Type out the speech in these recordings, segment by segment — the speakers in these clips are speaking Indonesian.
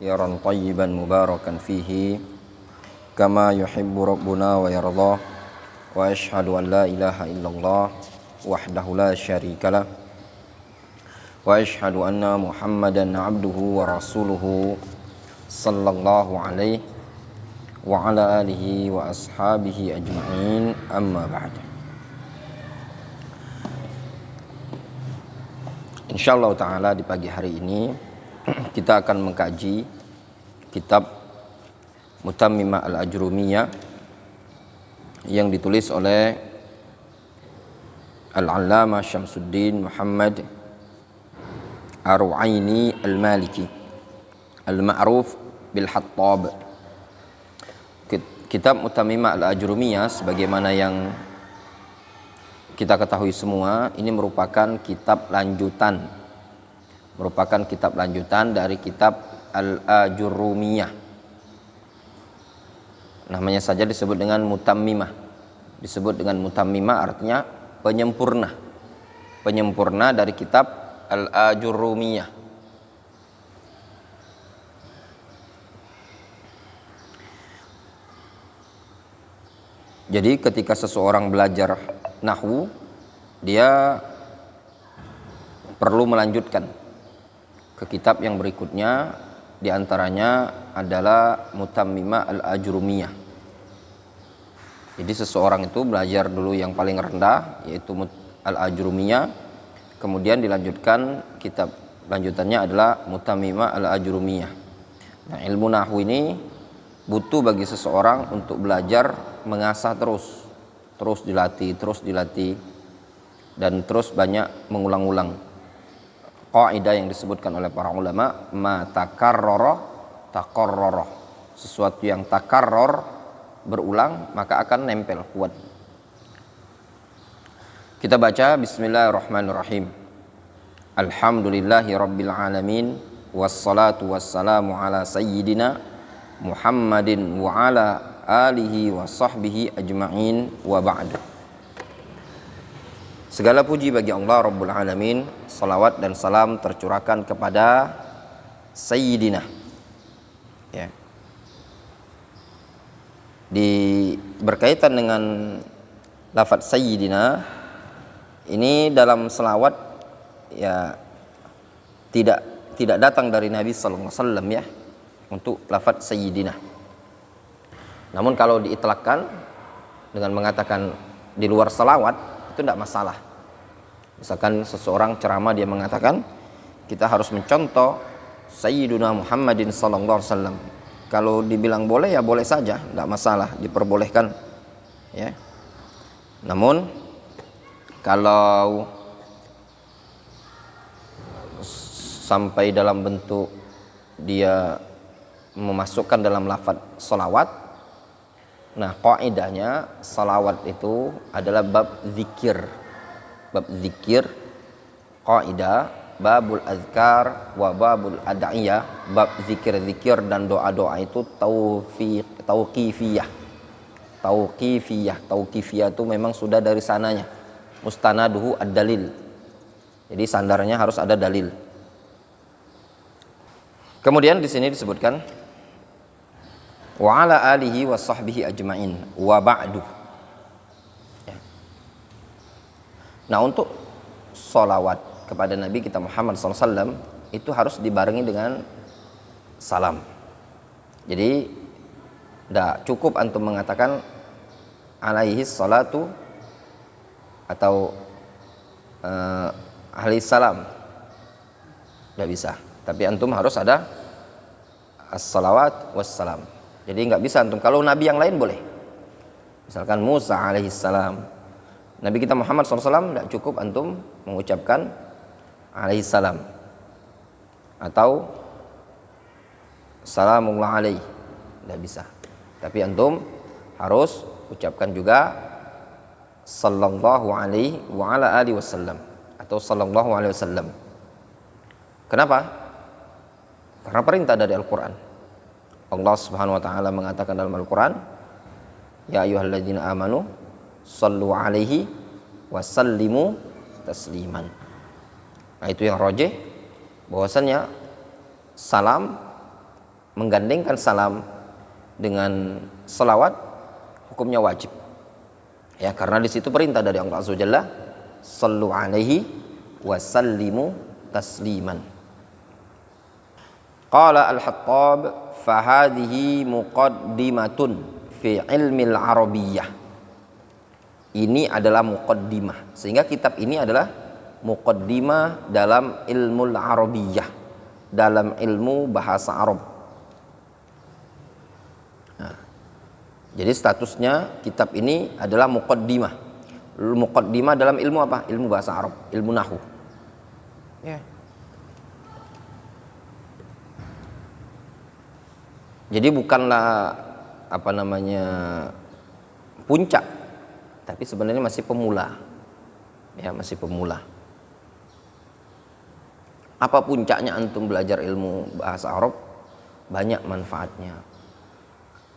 khairan tayyiban mubarakan fihi kama yuhibbu rabbuna wa yardah wa ashhadu an la ilaha illallah wahdahu la syarikalah wa ashhadu anna Muhammadan abduhu wa rasuluhu sallallahu alaihi wa ala alihi wa ashabihi ajma'in, amma ba'd. Insyaallah ta'ala di pagi hari ini kita akan mengkaji kitab Mutammimah al-Ajrumiyah yang ditulis oleh Al-Allamah Syamsuddin Muhammad Ar-Ru'aini Al-Maliki Al-Ma'ruf bil-Hattab. Kitab Mutammimah al-Ajrumiyah sebagaimana yang kita ketahui semua, ini merupakan kitab lanjutan dari kitab Al-Ajrumiyah. Namanya saja disebut dengan Mutammimah. Disebut dengan Mutammimah artinya penyempurna dari kitab Al-Ajrumiyah. Jadi ketika seseorang belajar nahwu, dia perlu melanjutkan ke kitab yang berikutnya, diantaranya adalah Mutammimah al-Ajrumiyah. Jadi seseorang itu belajar dulu yang paling rendah, yaitu al-Ajrumiyah, kemudian dilanjutkan kitab lanjutannya adalah Mutammimah al-Ajrumiyah. Nah, ilmu nahwu ini butuh bagi seseorang untuk belajar mengasah terus dilatih dan terus banyak mengulang-ulang kaidah yang disebutkan oleh para ulama, ma takarrara taqarrara. Sesuatu yang takarror berulang maka akan nempel kuat. Kita baca bismillahirrahmanirrahim. Alhamdulillahi rabbil alamin wassalatu wassalamu ala sayyidina Muhammadin wa ala alihi wa sahbihi ajma'in wa ba'du. Segala puji bagi Allah Rabbul Alamin, salawat dan salam tercurahkan kepada Sayyidina. Ya. Berkaitan dengan lafaz Sayyidina, ini dalam selawat ya tidak datang dari Nabi sallallahu alaihi wasallam ya, untuk lafaz Sayyidina. Namun kalau diitlakkan dengan mengatakan di luar salawat, itu tidak masalah. Misalkan seseorang ceramah, dia mengatakan kita harus mencontoh Sayyiduna Muhammadin sallallahu alaihi wasallam. Kalau dibilang boleh ya boleh saja, tidak masalah, diperbolehkan ya. Namun kalau sampai dalam bentuk dia memasukkan dalam lafaz salawat, nah kaidahnya salawat itu adalah bab zikir, kaidah babul azkar wa babul ad'iyah. Bab zikir dan doa-doa itu tauqifiyah itu memang sudah dari sananya, mustanaduhu ad-dalil. Jadi sandarnya harus ada dalil. Kemudian di sini disebutkan wa ala alihi wa sahbihi ajma'in wa ba'du. Ya. Nah, untuk sholawat kepada Nabi kita Muhammad SAW itu harus dibarengi dengan salam. Jadi tidak cukup antum mengatakan alaihi salatu atau alaihi salam, tidak bisa. Tapi antum harus ada as-salawat wassalam. Jadi nggak bisa antum, kalau nabi yang lain boleh, misalkan Musa alaihissalam, Nabi kita Muhammad SAW tidak cukup antum mengucapkan alaihissalam atau salamullah alaih, tidak bisa. Tapi antum harus ucapkan juga sallallahu alaihi wa ala alihi wasallam atau sallallahu alaihi wasallam. Kenapa? Karena perintah dari Al-Quran. Allah Subhanahu wa taala mengatakan dalam Al-Quran, ya ayyuhalladzina amanu sallu alaihi wa sallimu tasliman. Nah, itu yang rajih bahwasannya salam menggandengkan salam dengan selawat hukumnya wajib. Ya, karena di situ perintah dari Allah Azza wa Jalla, sallu alaihi wa sallimu tasliman. Qala Al-Hattab fa hadhihi muqaddimatun fi ilmi al-arabiyyah. Ini adalah muqaddimah. Sehingga kitab ini adalah muqaddimah dalam ilmu al-arabiyyah, dalam ilmu bahasa Arab. Nah, jadi statusnya kitab ini adalah muqaddimah. Muqaddimah dalam ilmu apa? Ilmu bahasa Arab, ilmu nahwu. Ya. Jadi bukanlah puncak, tapi sebenarnya masih pemula. Ya, masih pemula. Apa puncaknya antum belajar ilmu bahasa Arab? Banyak manfaatnya.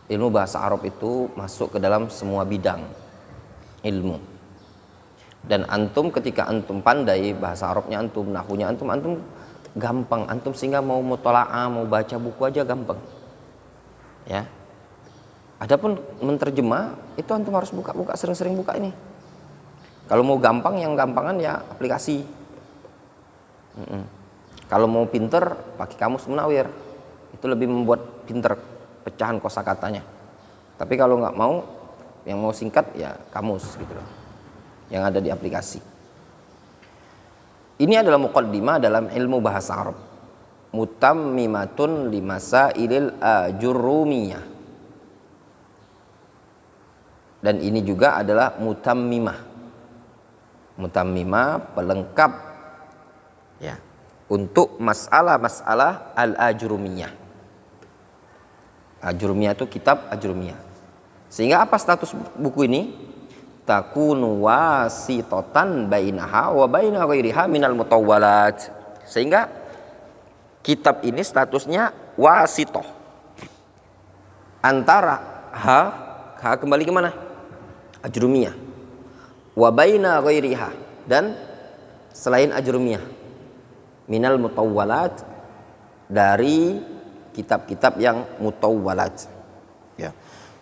Ilmu bahasa Arab itu masuk ke dalam semua bidang ilmu. Dan antum ketika antum pandai bahasa Arabnya antum, nahwunya antum gampang, antum sehingga mau mutola'ah, mau baca buku aja gampang. Ya. Adapun menterjemah itu antum harus buka-buka, sering-sering buka ini. Kalau mau gampang, yang gampangan ya aplikasi. Kalau mau pinter, pakai kamus Munawir. Itu lebih membuat pinter pecahan kosakatanya. Tapi kalau nggak mau, yang mau singkat ya kamus gitu loh, yang ada di aplikasi. Ini adalah muqaddimah dalam ilmu bahasa Arab. Mutammimatun limasailil ajurrumiyah. Dan ini juga adalah mutammimah. Mutammimah pelengkap ya untuk masalah-masalah al-ajrumiyah. Ajrumiyah itu kitab ajrumiyah. Sehingga apa status buku ini? Takunu wasitotan bainaha wa baina ghairiha minal mutawwalat. Sehingga kitab ini statusnya wasitoh antara ha kembali kemana? Ajrumiyah. Wa baina ghairiha, dan selain ajrumiyah, minal mutawwalat, dari kitab-kitab yang mutawwalat. Ya.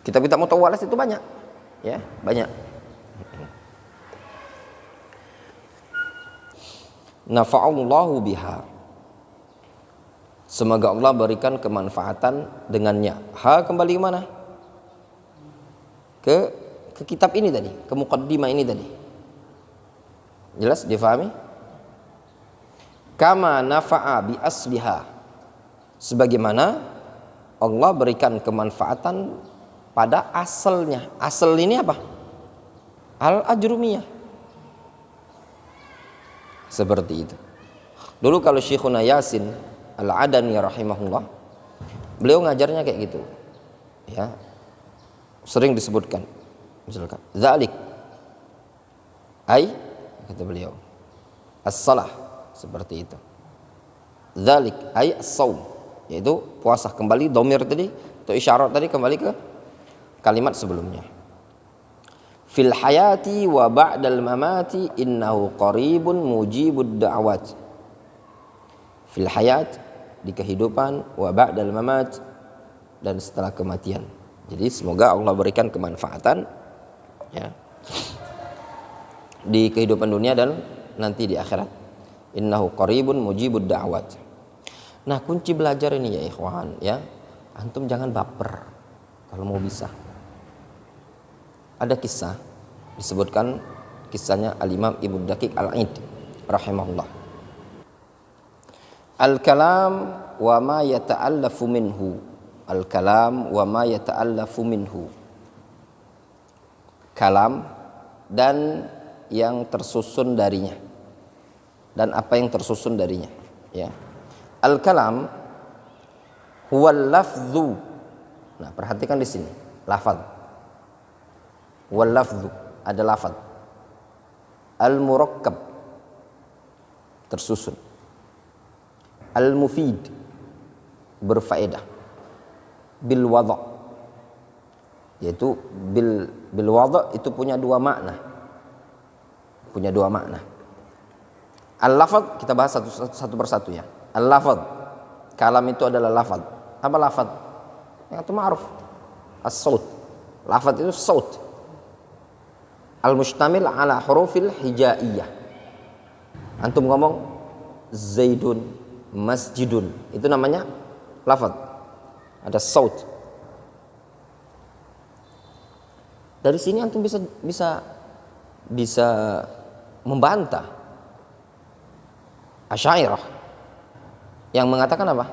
Kitab-kitab mutawwalat itu banyak. Ya, banyak. Nafa'allahu biha. Semoga Allah berikan kemanfaatan dengannya. Ha kembali ke mana? Ke kitab ini tadi, ke muqaddimah ini tadi. Jelas difahami? Kama nafa'a bi asliha. Sebagaimana Allah berikan kemanfaatan pada asalnya. Asal ini apa? Al-ajrumiyah. Seperti itu. Dulu kalau Syekhuna Yasin Al-Adani rahimahullah, beliau ngajarnya kayak gitu. Ya. Sering disebutkan. Misalkan, dzalik ai, kata beliau, as-salah, seperti itu. Dzalik ai as-shaum, yaitu puasa. Kembali dhamir tadi atau isyarat tadi kembali ke kalimat sebelumnya. Fil hayati wa ba'dal mamati innahu qaribun mujibud da'wat. Fil hayat, di kehidupan, wa ba'dal mamat, dan setelah kematian. Jadi semoga Allah berikan kemanfaatan ya di kehidupan dunia dan nanti di akhirat. Innahu qaribun mujibud da'wat. Nah, kunci belajar ini ya ikhwan ya, antum jangan baper kalau mau bisa. Ada kisah disebutkan, kisahnya Al-Imam Ibnu Daqiq Al-Aid rahimahullah. Al-kalam wa ma yata'allafu minhu. Al-kalam wa ma yata'allafu minhu. Kalam dan yang tersusun darinya, dan apa yang tersusun darinya ya. Al-kalam huwal lafzu. Nah, perhatikan di sini lafaz. Wal lafzu, ada lafaz. Al-murakkab, tersusun. Al-mufid, berfaedah. Bil wada', yaitu bil wada' itu punya dua makna. Punya dua makna. Al-lafaz kita bahas satu persatu ya. Al-lafaz, kalam itu adalah lafaz. Apa lafad? Yang itu ma'ruf. As-saut. Lafad itu saut. Al-mustamil ala hurufil hijaiyah. Antum ngomong Zaidun, masjidun. Itu namanya lafad. Ada saut. Dari sini antum bisa membantah Asy'ariyah yang mengatakan apa?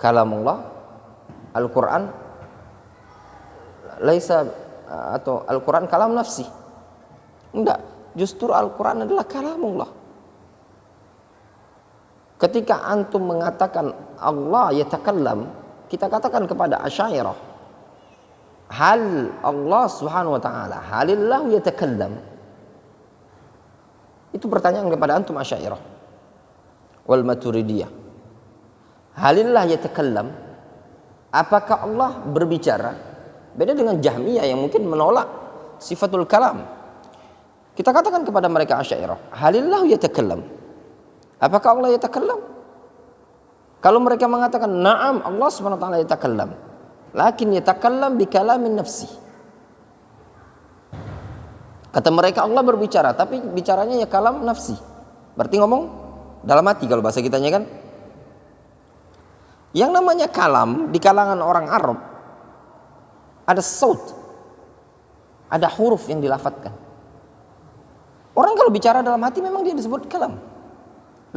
Kalamullah Al-Qur'an laisa atau Al-Qur'an kalam nafsi. Enggak, justru Al-Qur'an adalah kalamullah. Ketika antum mengatakan Allah yatakallam, kita katakan kepada Asy'ariyah, hal Allah Subhanahu wa taala halillahu yatakallam. Itu pertanyaan kepada antum Asy'ariyah wal Maturidiyah. Halillah yatakallam, apakah Allah berbicara? Beda dengan Jahmiyah yang mungkin menolak sifatul kalam. Kita katakan kepada mereka Asy'ariyah, halillah yatakallam, apakah Allah yatakallam? Kalau mereka mengatakan na'am, Allah Subhanahu wa taala yatakallam, lakin yatakallam bi kalamin nafsi. Kata mereka Allah berbicara, tapi bicaranya ya kalam nafsi. Berarti ngomong dalam hati kalau bahasa kitanya kan. Yang namanya kalam di kalangan orang Arab ada saut, ada huruf yang dilafatkan. Orang kalau bicara dalam hati memang dia disebut kalam.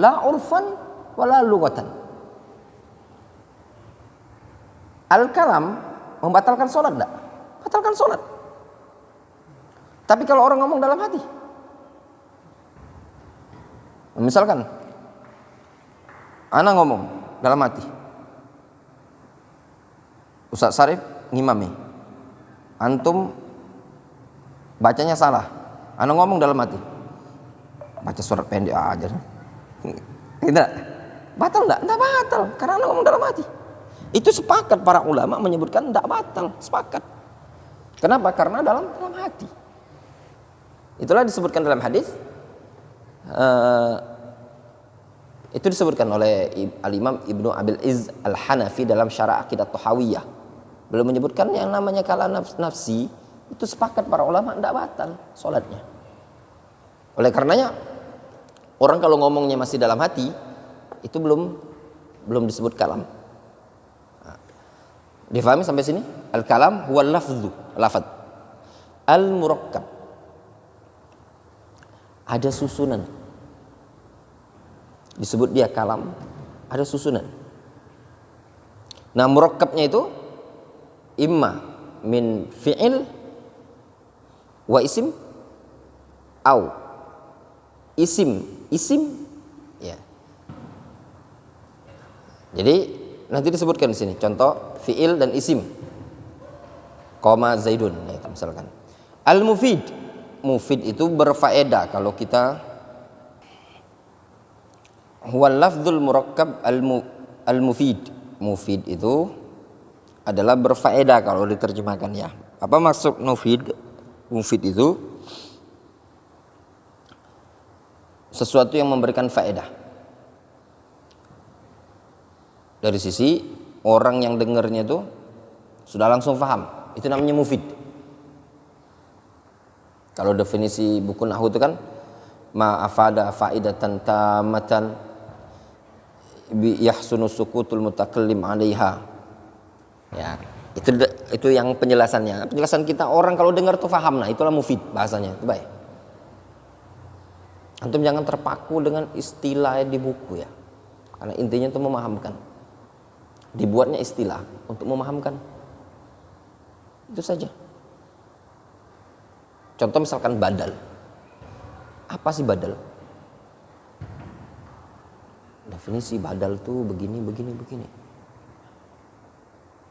La urfan wala lughatan. Al-kalam membatalkan sholat enggak? Batalkan sholat. Tapi kalau orang ngomong dalam hati, misalkan ana ngomong dalam hati, Ustaz Sarif ngimami, antum bacanya salah, ana ngomong dalam hati, baca surat pendek aja, tidak batal enggak? Enggak batal, karena ana ngomong dalam hati. Itu sepakat para ulama menyebutkan enggak batal, sepakat. Kenapa? Karena dalam hati. Itulah disebutkan dalam hadis. Itu disebutkan oleh Al-Imam Ibnu Abil Izz Al-Hanafi dalam Syarah Aqidah Tahawiyah. Beliau menyebutkan yang namanya kalam nafsi itu sepakat para ulama tidak batal sholatnya. Oleh karenanya orang kalau ngomongnya masih dalam hati itu belum disebut kalam. Difahami sampai sini? Al-kalam huwa lafdhu, lafad. Al-murakkab, ada susunan. Disebut dia kalam, ada susunan. Nah, murakkabnya itu imma min fi'il wa isim au isim ya. Jadi nanti disebutkan di sini contoh fi'il dan isim. Qoma Zaidun ya, misalkan. Al-mufid, mufid itu berfaedah. Kalau kita huwal lafdzul murakkab al-mufid. Mufid itu adalah berfaedah kalau diterjemahkan ya. Apa maksud mufid? Mufid itu sesuatu yang memberikan faedah. Dari sisi orang yang dengarnya itu sudah langsung paham. Itu namanya mufid. Kalau definisi buku nahwu itu kan ma afada faidatan tamatan bi yahsunu sukutul mutakallim 'alaiha. Ya, itu yang penjelasannya. Penjelasan kita orang kalau dengar tuh paham. Nah, itulah mufid bahasanya. Itu baik. Antum jangan terpaku dengan istilah di buku ya. Karena intinya itu memahamkan. Dibuatnya istilah untuk memahamkan. Itu saja. Contoh misalkan badal. Apa sih badal? Definisi badal tuh begini.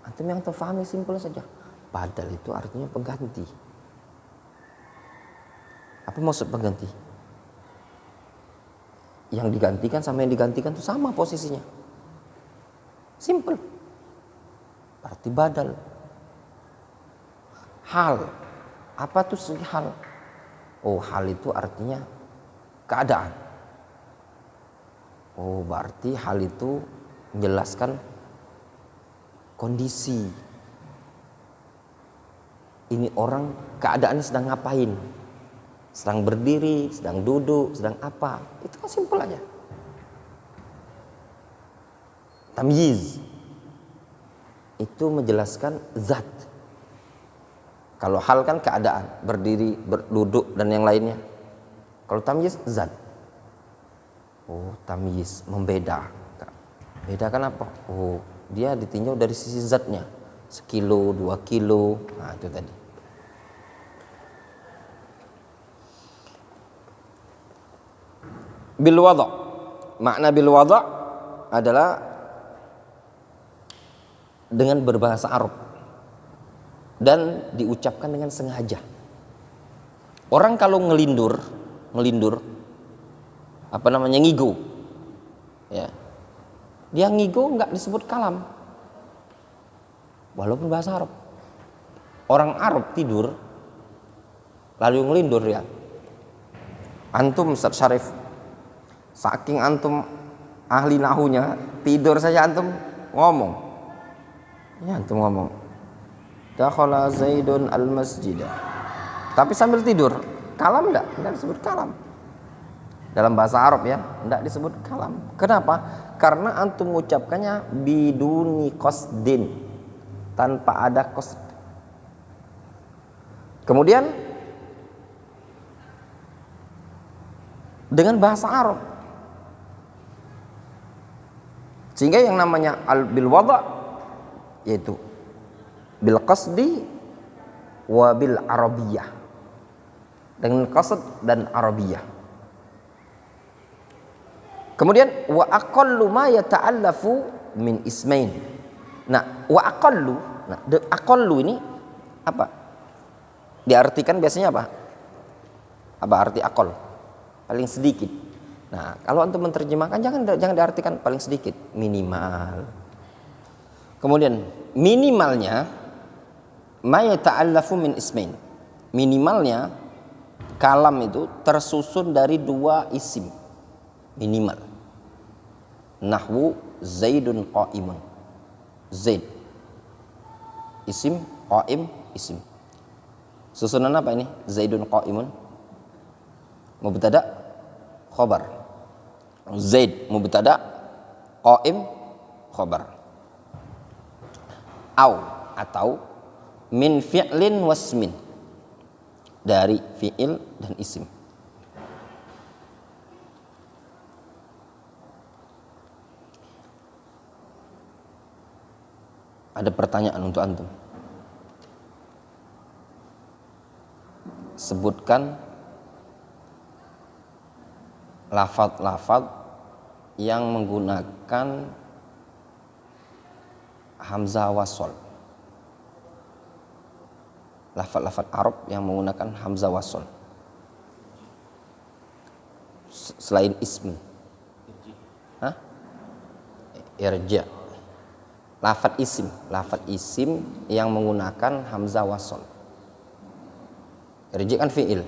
Antum yang terfahami simpel saja. Badal itu artinya pengganti. Apa maksud pengganti? Yang digantikan sama yang digantikan itu sama posisinya. Simple. Berarti badal. Hal. Apa tuh sih hal? Oh, hal itu artinya keadaan. Oh, berarti hal itu menjelaskan kondisi. Ini orang keadaannya sedang ngapain? Sedang berdiri, sedang duduk, sedang apa? Itu kan simpel aja. Tamyiz itu menjelaskan zat. Kalau hal kan keadaan, berdiri, duduk dan yang lainnya. Kalau tamyiz zat. Oh, tamyiz membeda. Bedakan apa? Oh, dia ditinjau dari sisi zatnya. 1 kilo, 2 kilo. Nah, itu tadi. Bil wada'. Makna bil wada' adalah dengan berbahasa Arab dan diucapkan dengan sengaja. Orang kalau ngelindur, ngigo, ya, dia ngigo nggak disebut kalam, walaupun bahasa Arab. Orang Arab tidur lalu ngelindur ya. Antum Ustaz Syarif, saking antum ahli nahunya, tidur saja antum ngomong. Ya, antum ngomong, dakhala Zaidun al-masjidah. Tapi sambil tidur, kalam enggak disebut kalam. Dalam bahasa Arab ya, enggak disebut kalam. Kenapa? Karena antum mengucapkannya biduni qasdin, tanpa ada qasd. Kemudian dengan bahasa Arab. Sehingga yang namanya bil wada' yaitu bil qasdi wa bil arabiyah, dengan qasd dan arabiyah. Kemudian wa aqallu ma yata'allafu min ismain. Nah, wa aqallu, aqallu ini apa? Diartikan biasanya apa? Apa arti aqall? Paling sedikit. Nah, kalau antum menerjemahkan jangan diartikan paling sedikit, minimal. Kemudian minimalnya ma yata'allafu min ismain. Minimalnya kalam itu tersusun dari 2 isim. Minimal. Nahwu Zaidun qa'imun. Zaid isim, qa'im isim. Susunan apa ini? Zaidun qa'imun mubtada khabar. Zaid mubtada, qa'im khabar. Atau min fi'lin wasmin, dari fi'il dan isim. Ada pertanyaan untuk antum. Sebutkan lafaz-lafaz yang menggunakan hamzah wasol. Lafaz-lafaz Arab yang menggunakan hamzah wasol selain ism. Irja. Lafaz isim yang menggunakan hamzah wasol. Irja kan fi'il,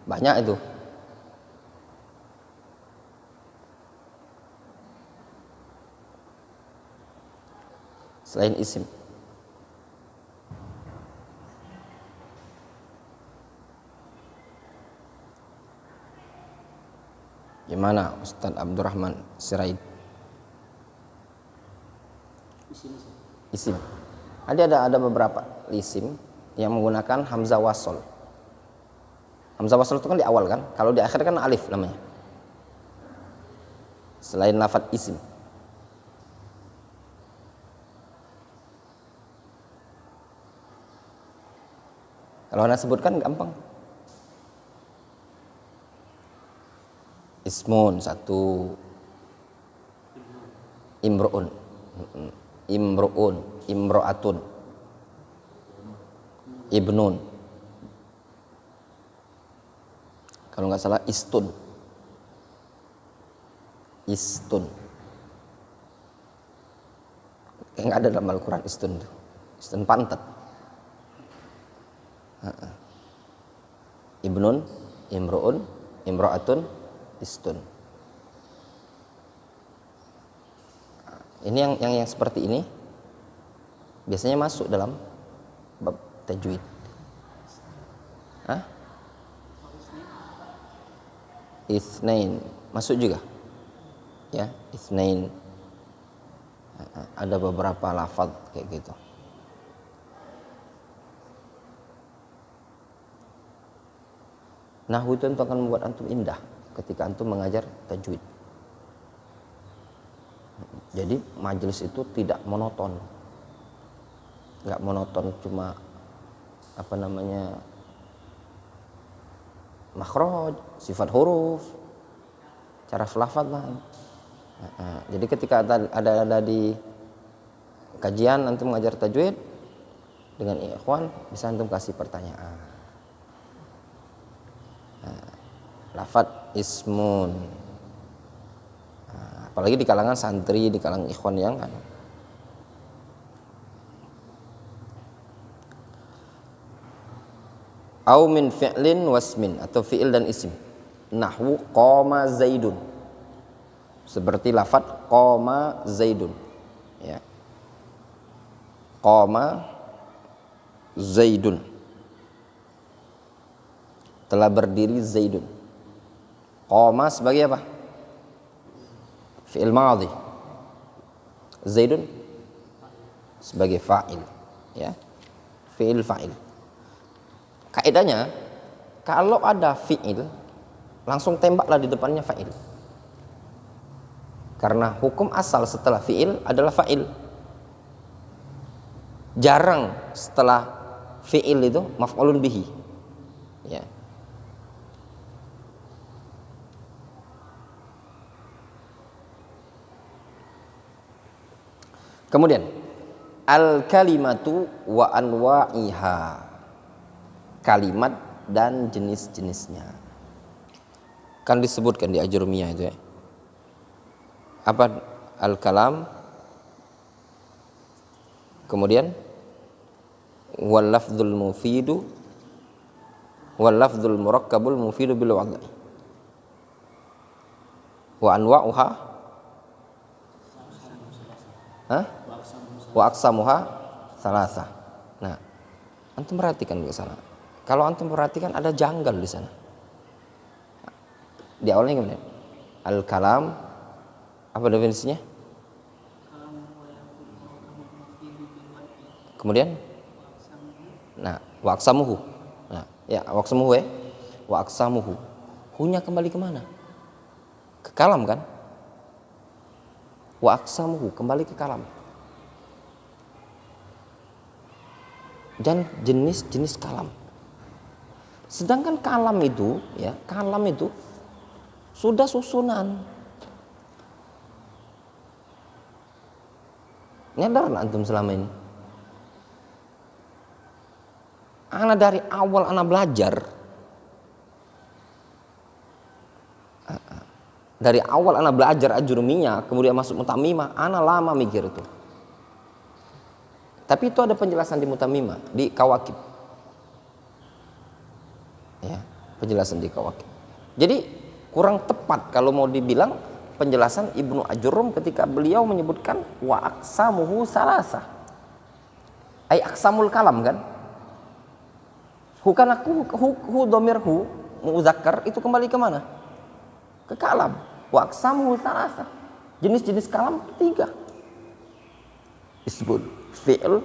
banyak itu. Selain isim. Gimana Ustaz Abdurrahman Sirait? Isim. Ada beberapa isim yang menggunakan hamzah wasol. Hamzah wasol itu kan di awal kan, kalau di akhir kan alif namanya. Selain lafaz isim. Kalau anda sebutkan gampang. Ismun 1, imru'un, imro'atun, ibnun. Kalau nggak salah istun. Nggak ada dalam Al-Quran istun tuh. Istun pantat. Ibnun, imru'un, imro'atun, istun. Ini yang seperti ini biasanya masuk dalam bab tajwid. Hah? Itsnain masuk juga. Ya, itsnain. Ada beberapa lafaz kayak gitu. Nahwu itu akan membuat antum indah ketika antum mengajar tajwid. Jadi majelis itu tidak monoton. Enggak monoton cuma makhraj, sifat huruf, cara lafaz. Jadi ketika ada di kajian antum mengajar tajwid dengan ikhwan, bisa antum kasih pertanyaan. Lafaz ismun. Apalagi di kalangan santri, di kalangan ikhwan yang au min fi'lin wasmin, atau fi'il dan isim. Nahwu qama zaidun, seperti lafaz qama zaidun, ya. Qama zaidun, telah berdiri zaidun. Qama sebagai apa? Fi'il madhi. Zaidun sebagai fa'il, ya. Fi'il fa'il. Kaidahnya, kalau ada fi'il, langsung tembaklah di depannya fa'il. Karena hukum asal setelah fi'il adalah fa'il. Jarang setelah fi'il itu maf'ulun bihi. Ya. Kemudian al-kalimatu wa anwa'iha, kalimat dan jenis-jenisnya. Kan disebutkan di Ajurumiyah itu, ya. Apa al-kalam? Kemudian wal lafdzul mufidu wal lafdzul murakkabul mufidu bil wad'i. Wa anwa'uha, wa aqsamuha salasa. Nah, antum perhatikan ke sana. Kalau antum perhatikan ada janggal di sana. Di awalnya gimana? Al-kalam, apa definisinya? Kemudian, nah, wa aqsamuhu. Nah, ya, wa aqsamuhu, ya. Wa aqsamuhu. Hunya kembali kemana? Ke kalam kan? Wa aqsamuhu kembali ke kalam. Dan jenis-jenis kalam. Sedangkan kalam itu, ya, kalam itu sudah susunan. Nyadar antum selama ini? Ana dari awal ana belajar, dari awal ana belajar Ajurumiyah, kemudian masuk Mutamimah, ana lama mikir itu. Tapi itu ada penjelasan di Mutamimah, di Kawakib. Ya, penjelasan di Kawakib. Jadi kurang tepat kalau mau dibilang penjelasan Ibnu Ajurum ketika beliau menyebutkan wa aqsamuhu salasa. Ai aqsamul kalam kan? Bukan hu dhamir hu muzakkar itu kembali ke mana? Ke kalam. Wa aqsamuhu salasa. Jenis-jenis kalam 3. Disebut fi'il,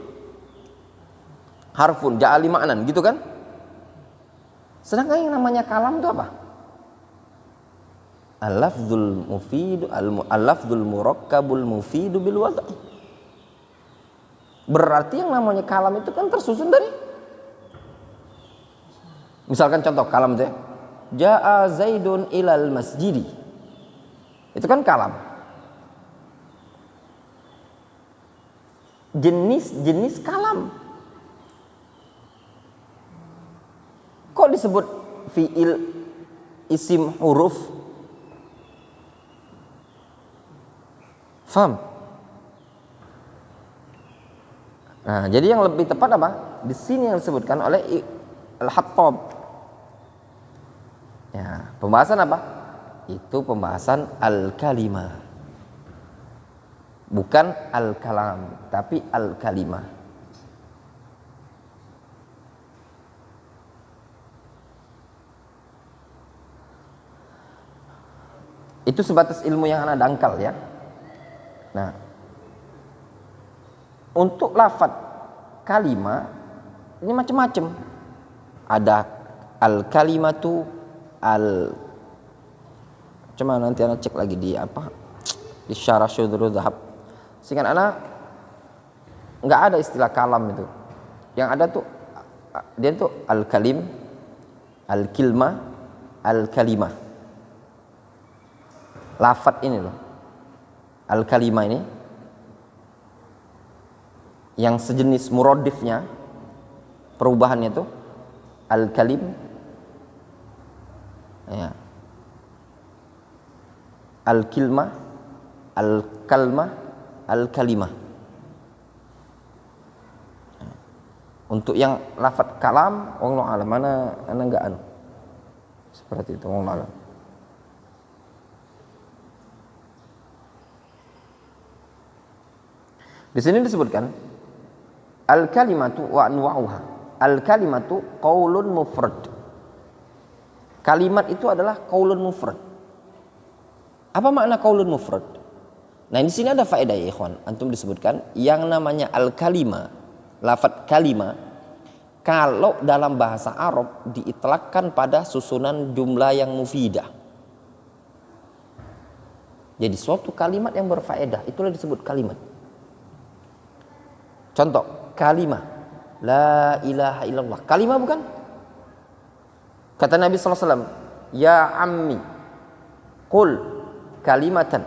harfun, ja'ali ma'nan, gitu kan? Sedangkan yang namanya kalam itu apa? Al-lafdzul mufidu, al-lafdzul murakkabul mufidu bil wad'i. Berarti yang namanya kalam itu kan tersusun dari, misalkan contoh kalam itu, ya. Ja'a Zaidun ilal masjidi. Itu kan kalam. Jenis-jenis kalam. Kok disebut fi'il, isim, huruf? Faham? Nah, jadi yang lebih tepat apa? Di sini yang disebutkan oleh Al-Hattab. Ya, pembahasan apa? Itu pembahasan al-kalimah. Bukan al-kalam, tapi al-kalimah. Itu sebatas ilmu yang ana dangkal ya. Nah, untuk lafadz kalimah ini macam-macam. Ada al-kalimatu cuma nanti ana cek lagi di apa? Di Syarah Syudrul Dhahab. Sehingga ana enggak ada istilah kalam itu. Yang ada tuh dia tuh al-kalim, al-kilmah, al-kalimah. Lafadz ini loh. Al-kalimah ini yang sejenis muradifnya, perubahannya itu al-kalim ya. Al-kilmah, al-kalmah, al-kalimah. Untuk yang lafadz kalam, wallahu a'lam, mana enggak anu. Seperti itu, wallahu a'lam. Di sini disebutkan al-kalimatu wa anwa'uha. Al-kalimatu qaulun mufrad. Kalimat itu adalah qaulun mufrad. Apa makna qaulun mufrad? Nah, di sini ada faedah ya ikhwan. Antum disebutkan yang namanya al-kalimah, lafadz kalimah, kalau dalam bahasa Arab diitlakkan pada susunan jumlah yang mufidah. Jadi suatu kalimat yang berfaedah itulah disebut kalimat. Contoh, kalimah la ilaha illallah. Kalimah bukan? Kata Nabi sallallahu alaihi wasallam, ya ammi qul kalimatan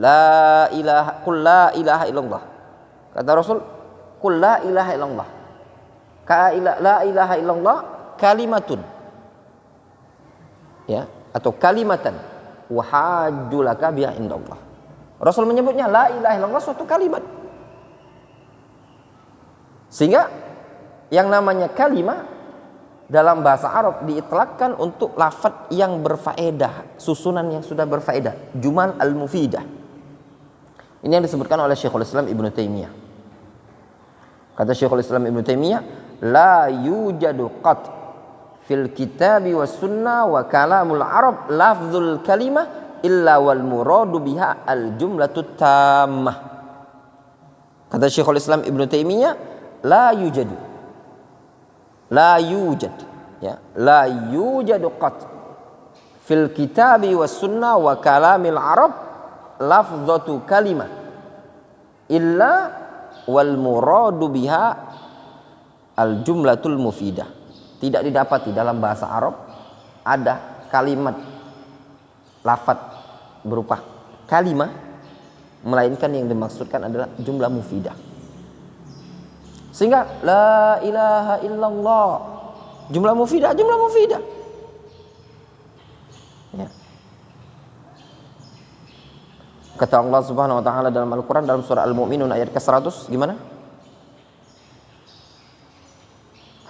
la ilaha illallah. Kata Rasul, qul la ilaha illallah. La ilaha illallah kalimatun. Ya, atau kalimatan wa hajjulaka biha indallah. Rasul menyebutnya la ilaha illallah suatu kalimat. Sehingga yang namanya kalimah dalam bahasa Arab diitlakkan untuk lafadz yang berfaedah, susunan yang sudah berfaedah, jumal al-mufidah. Ini yang disebutkan oleh Syekhul Islam Ibnu Taimiyah. Kata Syekhul Islam Ibnu Taimiyah, la yujadu qat fil kitabi was sunnah wa kalamul Arab lafzul kalimah illa wal muradu biha al jumlatut tammah. Kata Syekhul Islam Ibnu Taimiyah, la yujadu ya, la yujadu qat fil kitabi was sunnah wa kalamil Arab lafzatu kalimah illa wal muradu biha al jumlatul mufidah. Tidak didapati dalam bahasa Arab ada kalimat lafadz berupa kalimah melainkan yang dimaksudkan adalah jumlah mufidah. Sehingga la ilaha illallah jumlah mufidah. Ya. Kata Allah Subhanahu wa taala dalam Al-Qur'an dalam surah Al-Mu'minun ayat ke-100 gimana?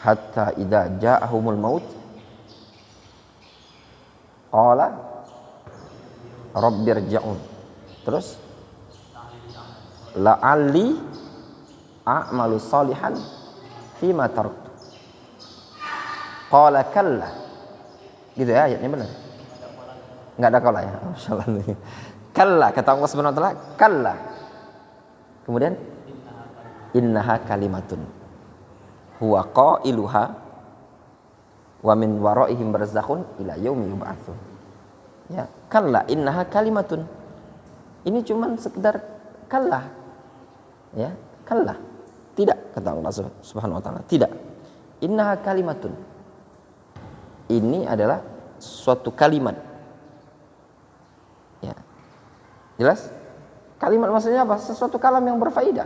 Hatta idza ja'ahumul maut qala rabbirji'un. Terus la'alli a'malu salihan fima taraktu. Qala kalla. Gitu ya ayatnya benar. Enggak ada qala ya. Masyaallah. Kalla kata Allah Subhanahu wa taala, kalla. Kemudian innaha kalimatun huwa qailuha wa min waraihim barzakhun ila yaumi yub'atsun. Ya, kalla innaha kalimatun. Ini cuman sekedar kalla. Ya, kalla. Tidak, kata Allah Subhanahu wa taala, tidak. Innaha kalimatun. Ini adalah suatu kalimat. Ya. Jelas? Kalimat maksudnya apa? Sesuatu kalam yang berfaedah.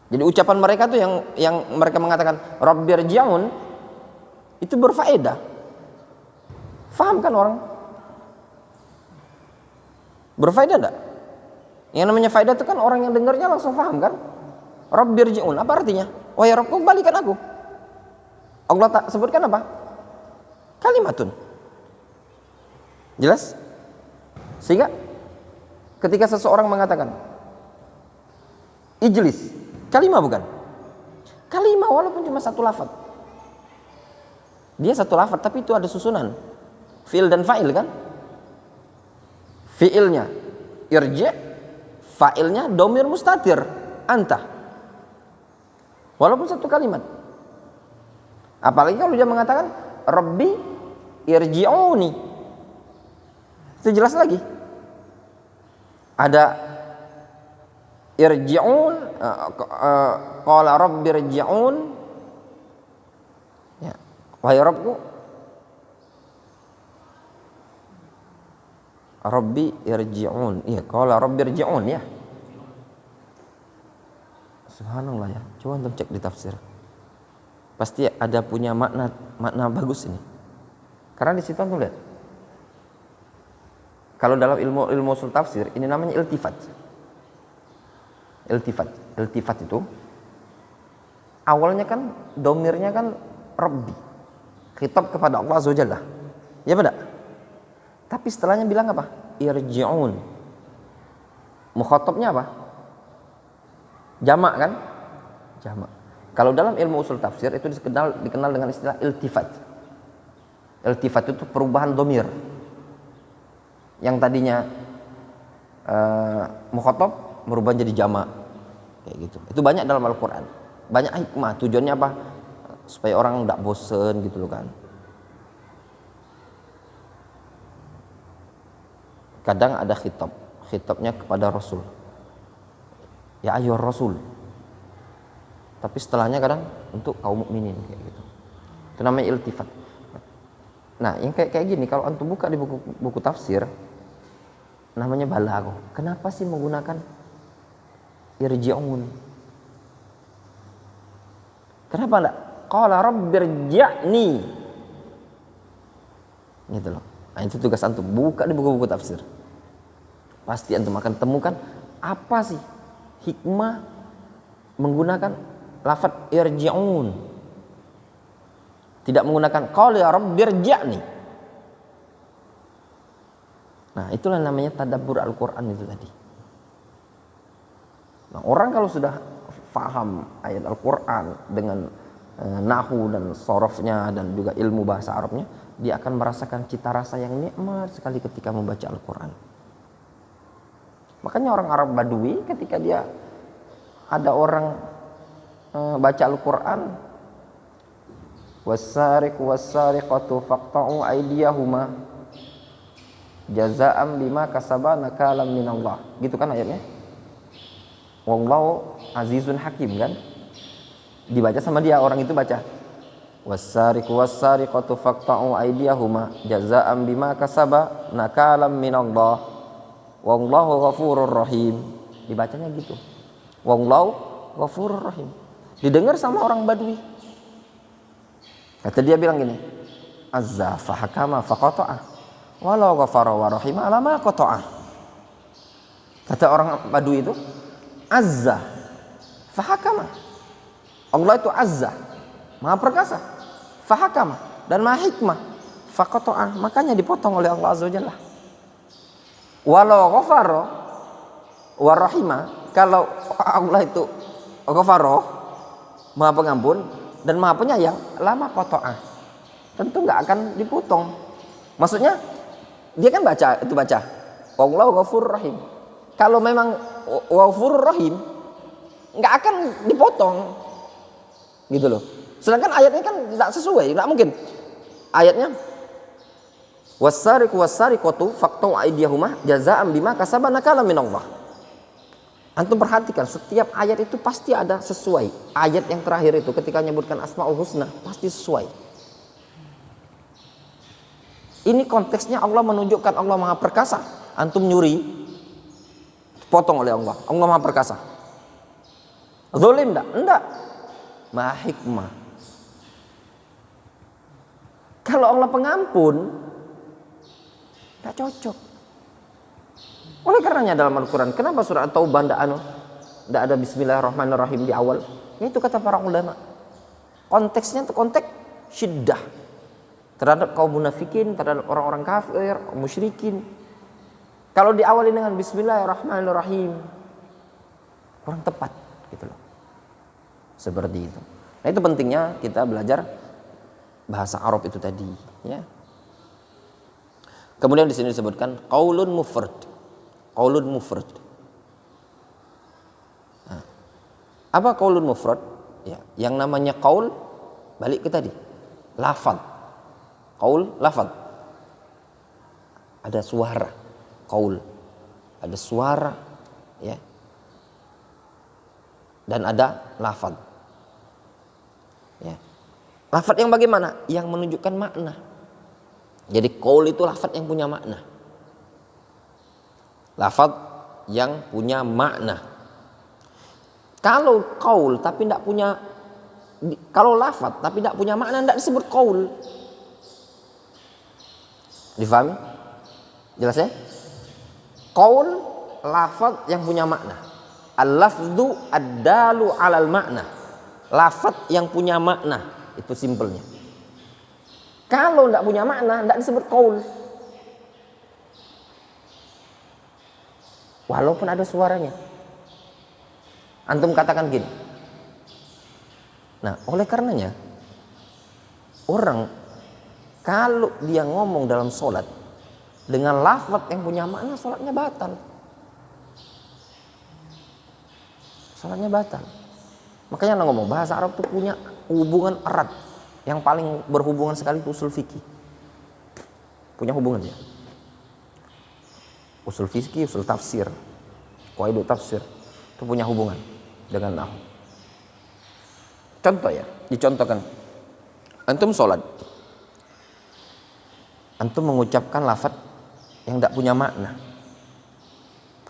Jadi ucapan mereka tuh yang mereka mengatakan Rabbirji'un itu berfaedah. Faham kan orang? Berfaedah enggak? Yang namanya faedah itu kan orang yang dengarnya langsung paham kan? Rabbirji'un apa artinya? Wahai Rabbku balikan aku. Allah tak sebutkan apa? Kalimatun. Jelas? Sehingga ketika seseorang mengatakan ijlis, kalimah bukan? Kalimah walaupun cuma satu lafaz. Dia satu lafaz tapi itu ada susunan. Fi'il dan fa'il kan? Fi'ilnya irji', fa'ilnya domir mustatir, anta. Walaupun satu kalimat. Apalagi kalau dia mengatakan Rabbi irji'uni. Itu jelas lagi. Ada irji'un, qala rabbi irji'un. Ya, wahai Rabbku, Rabbi irji'un. Iya, qala rabbi irji'un ya. Subhanallah ya. Coba antum cek di tafsir. Pasti ada punya makna bagus ini. Karena di situ antum lihat. Kalau dalam ilmu usul tafsir ini namanya iltifat. Iltifat itu awalnya kan domirnya kan Rabbi, khitab kepada Allah Azza wa Jalla. Ya benar. Tapi setelahnya bilang apa? Irji'un. Mukhatabnya apa? Jamak kan? Jamak. Kalau dalam ilmu usul tafsir itu dikenal dengan istilah iltifat. Iltifat itu perubahan domir. Yang tadinya mukhatab merubah jadi jamak. Kayak gitu. Itu banyak dalam Al-Qur'an. Banyak hikmah. Tujuannya apa? Supaya orang tidak bosen gitu loh kan. Kadang ada khitabnya kepada Rasul. Ya ayyuhar Rasul. Tapi setelahnya kadang untuk kaum mukminin kayak gitu. Itu namanya iltifat. Nah, yang kayak gini kalau antum buka di buku tafsir namanya balaghah. Kenapa sih menggunakan irji'un? Kenapa enggak qala rabbirji'ni? Gitu loh. Nah, itu tugas antum, buka di buku-buku tafsir. Pasti antum akan temukan apa sih hikmah menggunakan lafaz irji'un. Tidak menggunakan qala rabbirji'ni. Nah, itulah namanya tadabbur Al-Qur'an itu tadi. Nah, orang kalau sudah faham ayat Al-Qur'an dengan nahwu dan sorofnya dan juga ilmu bahasa Arabnya, dia akan merasakan cita rasa yang nikmat sekali ketika membaca Al-Qur'an. Makanya orang Arab Badui ketika dia ada orang baca Al-Qur'an, was-sariqu was-sariqatu faqta'u aydiyahuma jazaa'an bima kasaba nakalam minallah. Gitu kan ayatnya? Wallahu azizun hakim kan? Dibaca sama dia, orang itu baca was-sariqu was-sariqatu faqta'u aydiyahuma jazaa'an bima kasaba nakalam minallah. Wallahu ghafurur rahim. Dibacanya gitu. Wallahu ghafurur rahim. Didengar sama orang Badui. Kata dia bilang gini, azza fa hakama fa qata'a walau ghafara wa rahima ala ma qata'a. Kata orang Badui itu, azza fa hakama. Allah itu azza, maha perkasa, fa hakama dan maha hikmah, fa qata'a, makanya dipotong oleh Allah Azza wa Jalla. Walau ghafara wa rahima, kalau Allah itu ghafara, maha pengampun dan maha penyayang, lama qata'a, tentu nggak akan dipotong. Maksudnya dia kan baca Wallahu ghafurur rahim. Kalau memang ghafurur rahim nggak akan dipotong gitu loh. Sedangkan ayatnya kan tidak sesuai, nggak mungkin. Ayatnya was-sariqu was-sariqatu faqtu aydiyahuma jazaa'an bima kasaba nakalam minallah. Antum perhatikan setiap ayat itu pasti ada sesuai. Ayat yang terakhir itu ketika menyebutkan Asmaul Husna pasti sesuai. Ini konteksnya Allah menunjukkan Allah Maha Perkasa. Antum nyuri, potong oleh Allah. Allah Maha Perkasa. Zalim enggak? Enggak. Maha Hikmah. Kalau Allah pengampun, enggak cocok. Oleh karenanya dalam Al-Quran, kenapa surah At-Taubah enggak ada Bismillahirrahmanirrahim di awal? Itu kata para ulama. Konteksnya itu konteks syiddah terhadap kaum munafikin, terhadap orang-orang kafir, musyrikin. Kalau diawali dengan Bismillahirrahmanirrahim, kurang tepat gitu loh. Seperti itu. Nah, itu pentingnya kita belajar bahasa Arab itu tadi, ya. Kemudian di sini disebutkan qaulun mufrad. Qaulun mufrad. Nah, apa qaulun mufrad? Ya, yang namanya qaul balik ke tadi. Lafaz. Qaul lafaz. Ada suara. Qaul. Ada suara, ya. Dan ada lafaz. Ya. Lafaz yang bagaimana? Yang menunjukkan makna. Jadi qaul itu lafaz yang punya makna. Lafaz yang punya makna. Kalau qaul tapi tidak punya, kalau lafaz tapi tidak punya makna, tidak disebut qaul. Difahami? Jelas ya? Qaul lafaz yang punya makna. Al-lafzu ad-dalu 'alal makna. Lafaz yang punya makna, itu simpelnya. Kalau tidak punya makna, tidak disebut qaul. Walaupun ada suaranya. Antum katakan gini. Nah, oleh karenanya orang kalau dia ngomong dalam sholat dengan lafaz yang punya makna, sholatnya batal. Sholatnya batal. Makanya orang ngomong bahasa Arab itu punya hubungan erat. Yang paling berhubungan sekali itu usul fikih. Punya hubungan dia. Usul fikih, usul tafsir, qawaidut tafsir itu punya hubungan dengan nahwu. Contoh ya, dicontohkan. Antum sholat, antum mengucapkan lafaz yang tidak punya makna.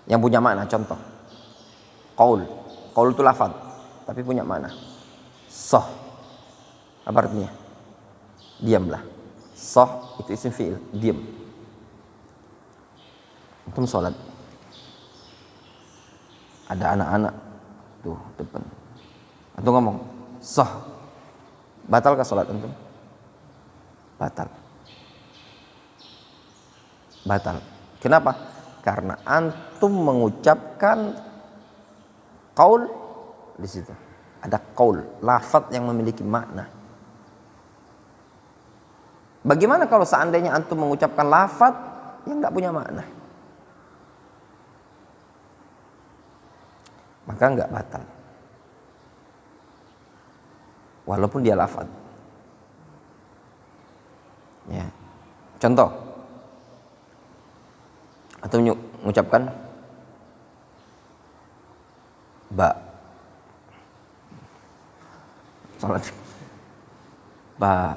Yang punya makna, contoh. Qaul. Qaul itu lafaz, tapi punya makna. Soh. Apa artinya? Diamlah. Soh itu isim fi'il, diam. Antum sholat. Ada anak-anak tuh depan. Antum ngomong, soh. Batalkah sholat antum? Batal. Batal. Kenapa? Karena antum mengucapkan qaul di situ. Ada qaul, lafaz yang memiliki makna. Bagaimana kalau seandainya antum mengucapkan lafaz yang tidak punya makna? Maka enggak batal. Walaupun dia lafaz. Ya. Contoh. Atau mengucapkan ba. Salat. Ba.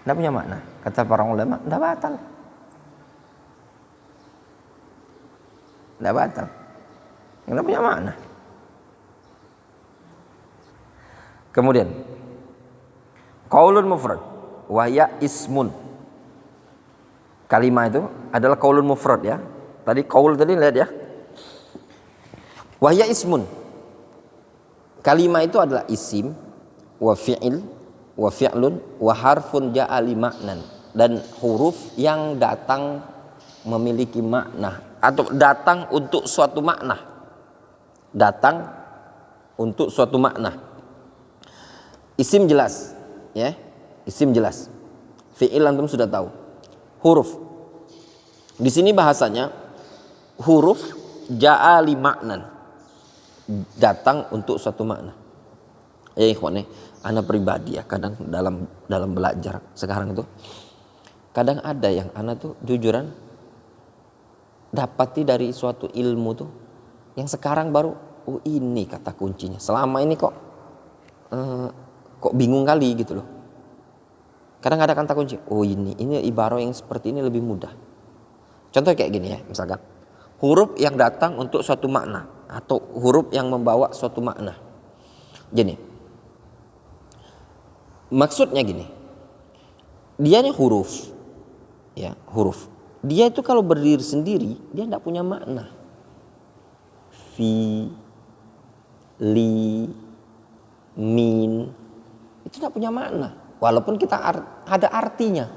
Tidak punya makna. Kata para ulama, tidak batal. Tidak batal. Tidak punya makna. Kemudian qaulun mufrad wa ya ismun. Kalimat itu adalah qaulun mufrad ya. Tadi qaul tadi lihat ya. Wa ya ismun. Kalimat itu adalah isim wa fi'il wa fi'lun wa harfun ja'a li ma'nan, dan huruf yang datang memiliki makna atau datang untuk suatu makna. Datang untuk suatu makna. Isim jelas, ya. Isim jelas. Fi'il antum sudah tahu. Huruf. Di sini bahasanya huruf ja'a li ma'nan. Datang untuk suatu makna. Ya ikhwan, ana pribadi ya, kadang dalam belajar sekarang itu kadang ada yang ana tuh jujuran dapati dari suatu ilmu tuh yang sekarang baru ini kata kuncinya. Selama ini kok bingung kali gitu loh. Kadang ada kata kunci. Oh ini ibarat yang seperti ini lebih mudah. Contoh kayak gini ya, misalkan huruf yang datang untuk suatu makna atau huruf yang membawa suatu makna. Gini. Maksudnya gini. Dia ini huruf. Ya, huruf. Dia itu kalau berdiri sendiri, dia tidak punya makna. Fi, li, min, itu tidak punya makna. Walaupun kita ada artinya.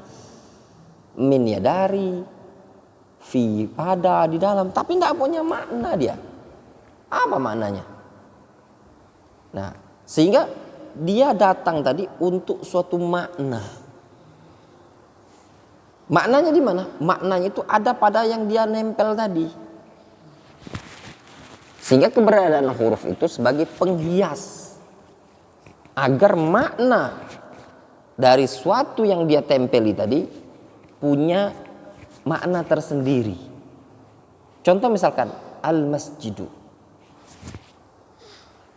Min ya dari, fi pada di dalam, tapi tidak punya makna dia. Apa maknanya? Nah, sehingga dia datang tadi untuk suatu makna. Maknanya di mana? Maknanya itu ada pada yang dia nempel tadi. Sehingga keberadaan huruf itu sebagai penghias agar makna dari suatu yang dia tempeli tadi punya makna tersendiri. Contoh misalkan al-masjidu.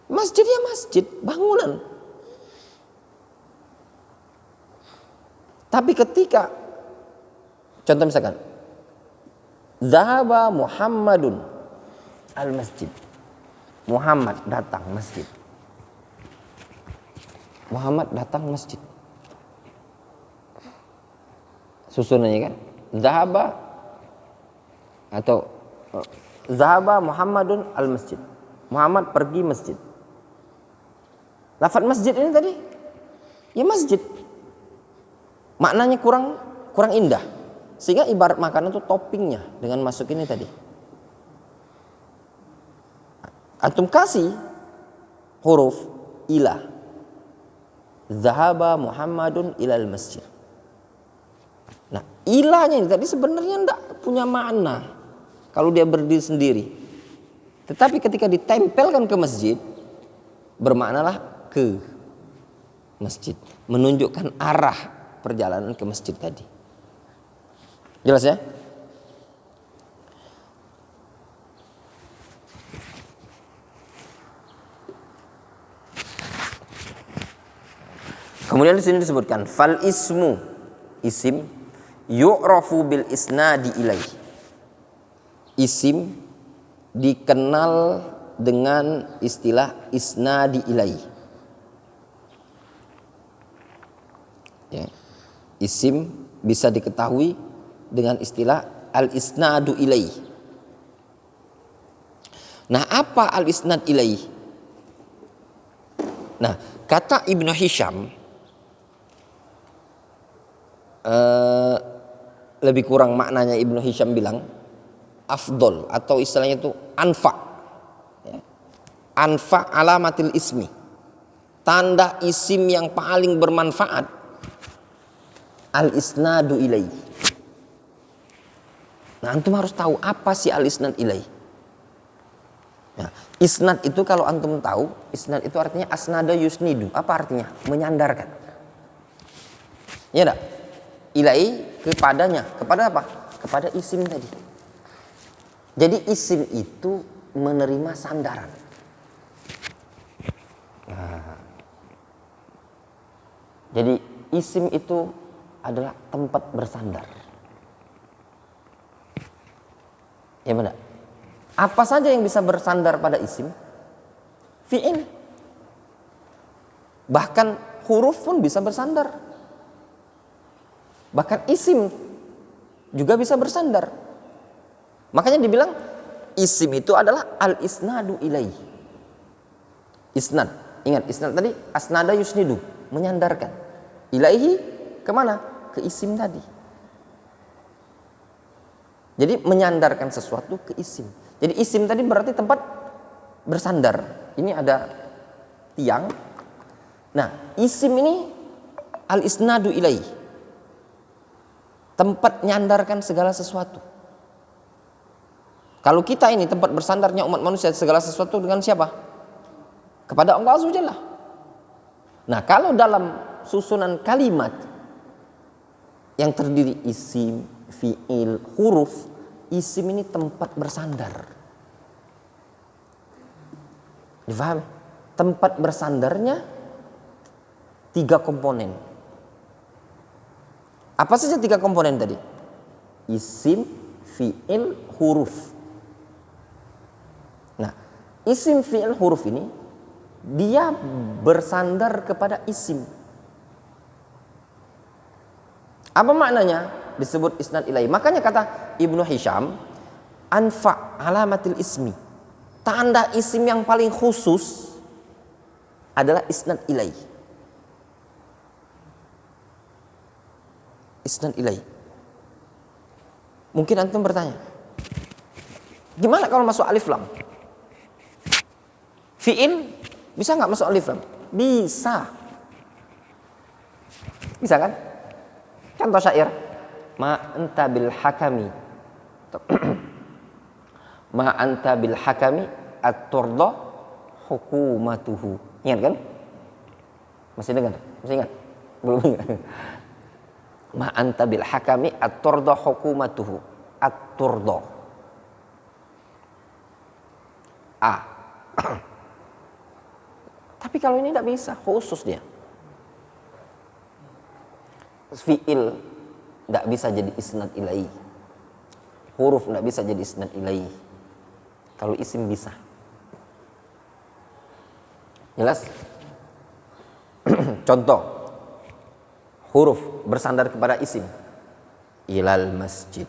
Masjid ya masjid, bangunan. Tapi ketika contoh misalkan zahaba Muhammadun al-masjid. Muhammad datang masjid. Muhammad datang masjid. Susunannya kan zahaba atau zahaba Muhammadun al-masjid. Muhammad pergi masjid. Lafaz masjid ini tadi ya masjid. Maknanya kurang indah. Sehingga ibarat makanan itu toppingnya dengan masuk ini tadi. Antum kasih huruf ila. Zahaba Muhammadun ilal masjid. Nah, ilahnya ini tadi sebenarnya tidak punya makna kalau dia berdiri sendiri. Tetapi ketika ditempelkan ke masjid, bermaknalah ke masjid, menunjukkan arah perjalanan ke masjid tadi. Jelas ya? Kemudian di sini disebutkan fal ismu, isim yu'rafu bil isnadi ilaih. Isim dikenal dengan istilah isnadi ilaih. Ya. Isim bisa diketahui dengan istilah al-isnadu ilaih. Nah, apa al-isnad ilaih? Nah, kata Ibnu Hisham lebih kurang maknanya Ibnu Hisham bilang afdol atau istilahnya itu anfa. Ya. Anfa alamatil ismi. Tanda isim yang paling bermanfaat al-isnadu ilaih. Nah, antum harus tahu apa sih al-isnad ilaih. Nah, isnad itu kalau antum tahu, isnad itu artinya asnada yusnidu. Apa artinya? Menyandarkan. Ya enggak? Ilahi kepadanya. Kepada apa? Kepada isim tadi. Jadi isim itu menerima sandaran. Nah. Jadi isim itu adalah tempat bersandar. Ya benar. Apa saja yang bisa bersandar pada isim? Fi'il. Bahkan huruf pun bisa bersandar. Bahkan isim juga bisa bersandar. Makanya dibilang isim itu adalah al-isnadu ilaih. Isnad. Ingat isnad tadi asnada yusnidu. Menyandarkan. Ilaihi kemana? Ke isim tadi. Jadi menyandarkan sesuatu ke isim. Jadi isim tadi berarti tempat bersandar. Ini ada tiang. Nah, isim ini al-isnadu ilaih. Tempat nyandarkan segala sesuatu. Kalau kita ini tempat bersandarnya umat manusia segala sesuatu dengan siapa? Kepada Allah Azza wa Jalla. Nah, kalau dalam susunan kalimat yang terdiri isim, fi'il, huruf, isim ini tempat bersandar. Difahami? Tempat bersandarnya 3 komponen. Apa saja 3 komponen tadi? Isim, fi'il, huruf. Nah, isim, fi'il, huruf ini dia bersandar kepada isim. Apa maknanya? Disebut isnad ilaih. Makanya kata Ibnu Hisham, anfa alamatil ismi. Tanda isim yang paling khusus adalah isnad ilaih. Isnad ilaih. Mungkin antum bertanya, gimana kalau masuk alif lam? Fi'il bisa nggak masuk alif lam? Bisa. Bisa kan? Contoh syair. Ma anta bil hakami. Ma anta bil hakami at-turda hukumatuhu. Ingat kan? Masih dengar? Masih ingat? Belum ingat. Ma anta bil hakami at-turda hukumatuhu. At-turda. A. Tapi kalau ini tidak bisa, khusus dia. Fi'il tidak bisa jadi isnad ilaihi. Huruf tidak bisa jadi isnad ilaihi. Kalau isim bisa. Jelas? Contoh. Huruf bersandar kepada isim. Ilal masjid.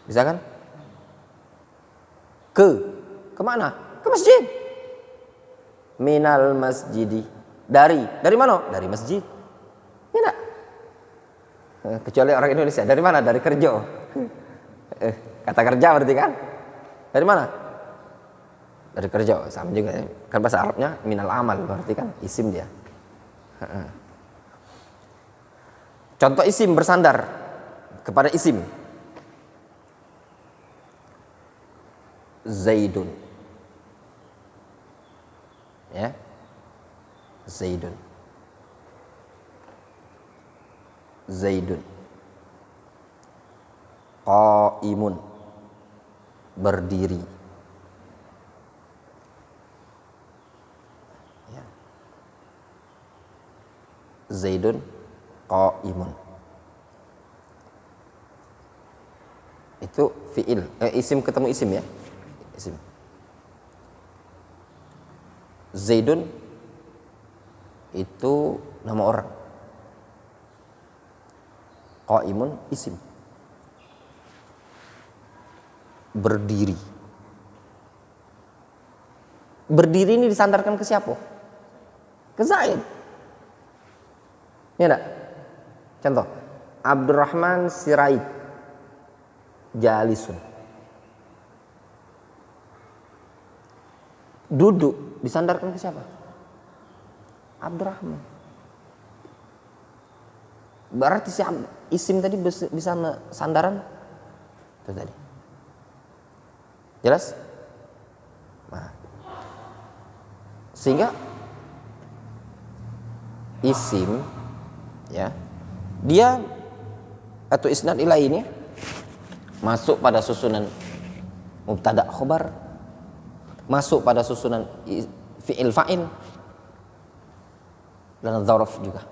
Bisa kan? Kemana? Ke masjid. Minal masjidi. Dari mana? Dari masjid. Ya enggak? Kecuali orang Indonesia. Dari mana? Dari kerja. Kata kerja berarti kan? Dari mana? Dari kerja. Sama juga. Kan bahasa Arabnya minal amal berarti kan isim dia. Contoh isim bersandar kepada isim. Zaidun. Ya. Zaidun. Zaidun. Qaimun. Berdiri. Ya. Zaidun qaimun. Itu fi'il. Isim ketemu isim ya. Isim. Zaidun itu nama orang. Qaimun isim. Berdiri. Berdiri ini disandarkan ke siapa? Ke Zaid. Ya enggak? Contoh, Abdurrahman Sirait jalisun. Duduk disandarkan ke siapa? Abdurrahman. Berarti si isim tadi bisa sandaran itu tadi. Jelas? Nah. Sehingga isim ya, dia atau isnad ilaihi ini masuk pada susunan mubtada khobar, masuk pada susunan fi'il fa'il dan dzaraf juga.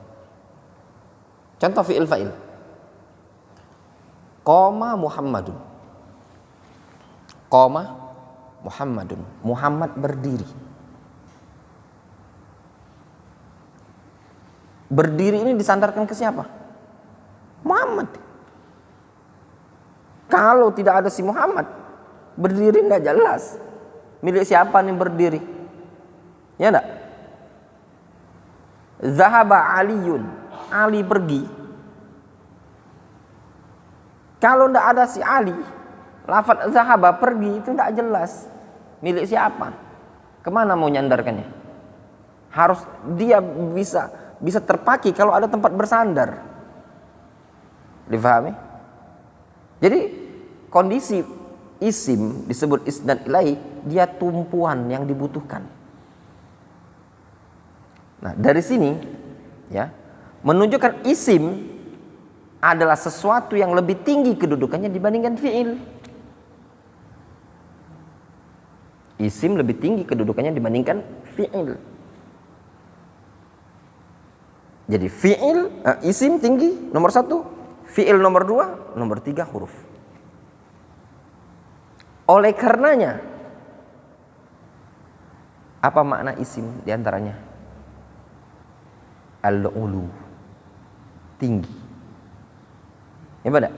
Contoh fi'il fa'il. Qama Muhammadun. Qama Muhammadun. Muhammad berdiri. Berdiri ini disandarkan ke siapa? Muhammad. Kalau tidak ada si Muhammad, berdiri tidak jelas. Milik siapa nih berdiri? Ya enggak? Zahaba Aliyun. Ali pergi. Kalau tidak ada si Ali, lafaz zahaba pergi itu tidak jelas. Milik siapa? Kemana mau nyandarkannya? Harus dia bisa terpakai kalau ada tempat bersandar. Difahami? Jadi kondisi isim disebut isnad ilaihi, dia tumpuan yang dibutuhkan. Nah, dari sini ya, menunjukkan isim adalah sesuatu yang lebih tinggi kedudukannya dibandingkan fi'il. Isim lebih tinggi kedudukannya dibandingkan fi'il. Jadi fi'il, isim tinggi nomor 1, fi'il nomor 2, nomor 3 huruf. Oleh karenanya, apa makna isim diantaranya? Al-ulu, tinggi. Ya benar?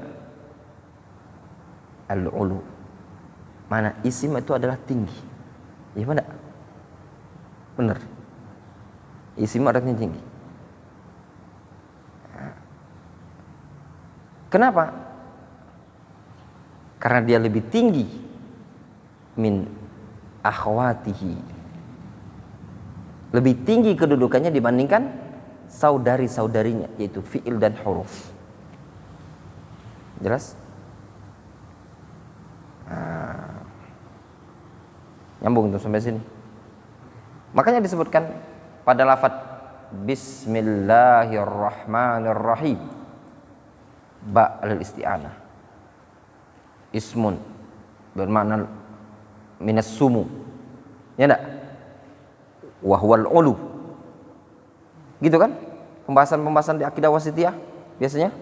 Al-ulu. Mana isim itu adalah tinggi. Ya benar? Benar. Isim artinya tinggi. Kenapa? Karena dia lebih tinggi min akhwatihi. Lebih tinggi kedudukannya dibandingkan saudari-saudarinya, yaitu fi'il dan huruf. Jelas? Nah, nyambung tuh sampai sini. Makanya disebutkan pada lafaz Bismillahirrahmanirrahim, ba al isti'anah, ismun bermakna minas sumu, ya enggak? Wahwal ulu, gitu kan? Pembahasan di akidah wasitiyah biasanya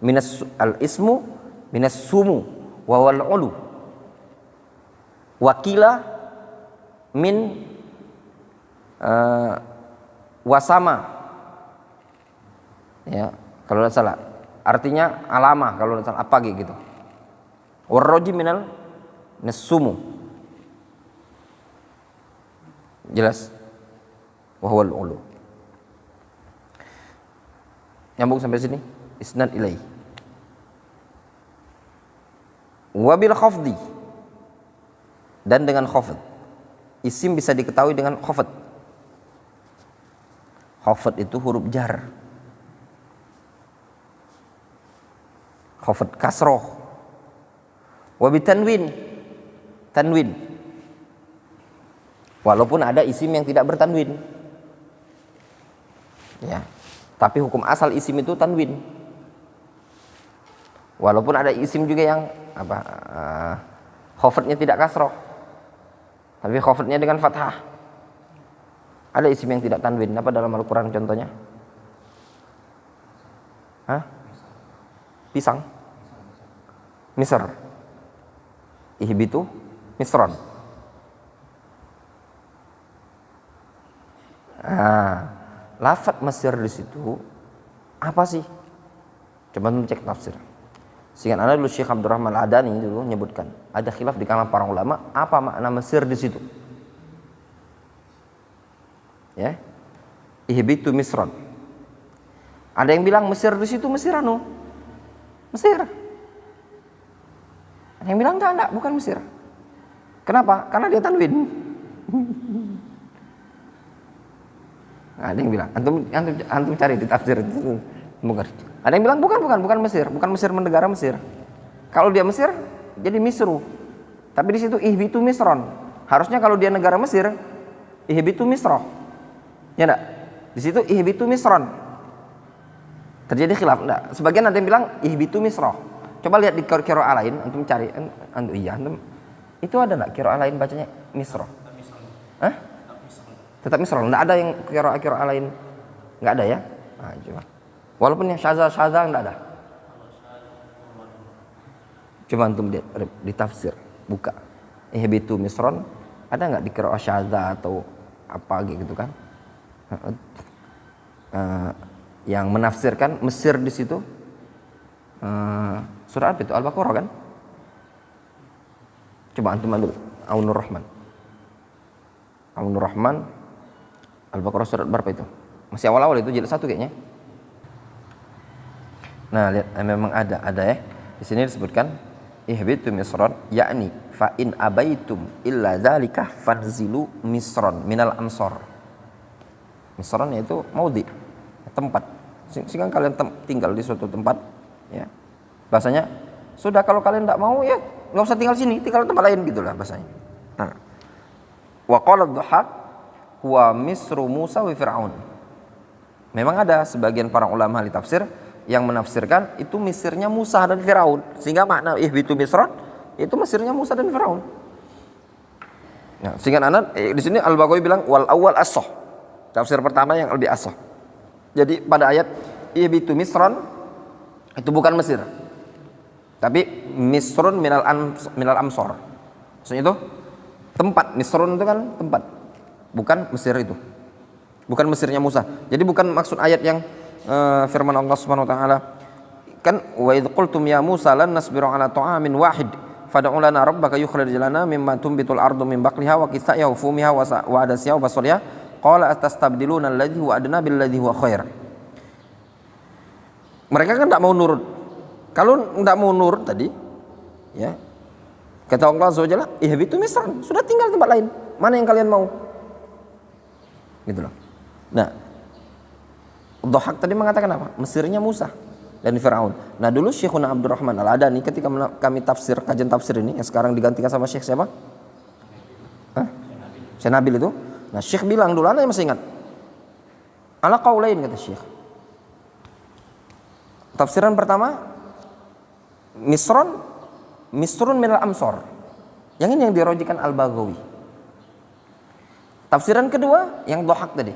minas al ismu minas sumu wahwal ulu, wakila min wasama, ya kalau tidak salah artinya alama, kalau tidak salah apa gitu. Warroji minal nasumu, jelas. Wahwal ulu. Nyambung sampai sini, isnad ilai. Wabil khafdi, dan dengan khafd, isim bisa diketahui dengan khafd. Khafd itu huruf jar, khafd kasroh. Wabitanwin, tanwin, walaupun ada isim yang tidak bertanwin, ya, tapi hukum asal isim itu tanwin. Walaupun ada isim juga yang khafdnya tidak kasroh, tapi khafdnya dengan fathah. Ada isim yang tidak tanwin, apa dalam Al-Quran contohnya? Pisang, Misr, ihbitu misron. Lafaz Mesir di situ apa sih? Coba cek tafsir. Sehingga ada dulu Syekh Abdurrahman Al-Adani dulu menyebutkan ada khilaf di kalangan para ulama apa makna Mesir di situ. Ya, ihbitu misron. Ada yang bilang Mesir di situ Mesir. Ada yang bilang enggak, bukan Mesir. Kenapa? Karena dia tanwin. Ada yang bilang, antum cari di tafsir itu. Ada yang bilang bukan Mesir, bukan Mesir negara Mesir. Kalau dia Mesir jadi Misru. Tapi di situ ihbitu misron. Harusnya kalau dia negara Mesir ihbitu misroh. Ya enggak? Di situ ihbitu misron. Terjadi khilaf enggak? Sebagian ada yang bilang ihbitu misroh. Coba lihat di qiraah lain, antum cari antum itu ada enggak qiraah lain bacanya misroh? Tetap misroh. Enggak ada yang qiraah lain. Enggak ada ya? Nah, coba. Walaupun yang syadza enggak ada. Coba antum lihat di tafsir, buka. Ihbitu misron, ada enggak di qiraah syadza atau apa gitu kan? Yang menafsirkan Mesir di situ surah apa itu? Al-Baqarah kan? Coba antum ambil Aunur Rahman Al-Baqarah surat berapa itu? Masih awal-awal itu jilid 1 kayaknya. Nah, lihat memang ada ya. Di sini disebutkan ihbitu misron yakni fa in abaitum illa dzalika fanzilu misron minal amsor. Misron yaitu maudhi, tempat. Sehingga kalian tinggal di suatu tempat, ya. Bahasanya sudah kalau kalian tidak mau ya nggak usah tinggal sini, tinggal di tempat lain gitulah bahasanya. Nah, wa qala ad-Dhahhak huwa misru Musa wa Fir'aun. Memang ada sebagian para ulama ahli tafsir yang menafsirkan itu Mesirnya Musa dan Firaun, sehingga makna ihbitu misron itu Mesirnya Musa dan Firaun. Nah, sehingga di sini Al-Baghawi bilang wal awwal as-sah. Tafsir pertama yang lebih asah. Jadi pada ayat ihbitu misron itu bukan Mesir, tapi misrun minal amsor. Maksudnya itu tempat. Misrun itu kan tempat, bukan Mesir itu, bukan Mesirnya Musa. Jadi bukan maksud ayat yang firman Allah Subhanahu wa taala kan wa idz qultum ya Musa lan nasbiru ala ta'amin wahid fad'u lana rabbaka yukhrij lana mimma tunbitul ardu min baqliha wa qithaiha wa fumiha wa adasiha wa basaliha qala atastabdiluna alladhi huwa adna billadhi huwa khair. Mereka kan tidak mau nurut. Kalau tidak mau nurut tadi, ya kata Allah Azza wa Jalla, ihbitu misran, sudah tinggal tempat lain. Mana yang kalian mau? Gitu loh. Nah, Dhahhak tadi mengatakan apa? Mesirnya Musa. dan Fir'aun. Nah dulu Syekhuna Abdurrahman Al-Adani ketika kami kajian tafsir ini yang sekarang digantikan sama Syekh siapa? Syekh Nabil itu. Nah Syekh bilang dulu, anda masih ingat? Ala qaulain kata Syekh. Tafsiran pertama Misrun minal Amsor. Yang ini yang dirojikan Al-Baghawi. Tafsiran kedua yang Dhahak tadi.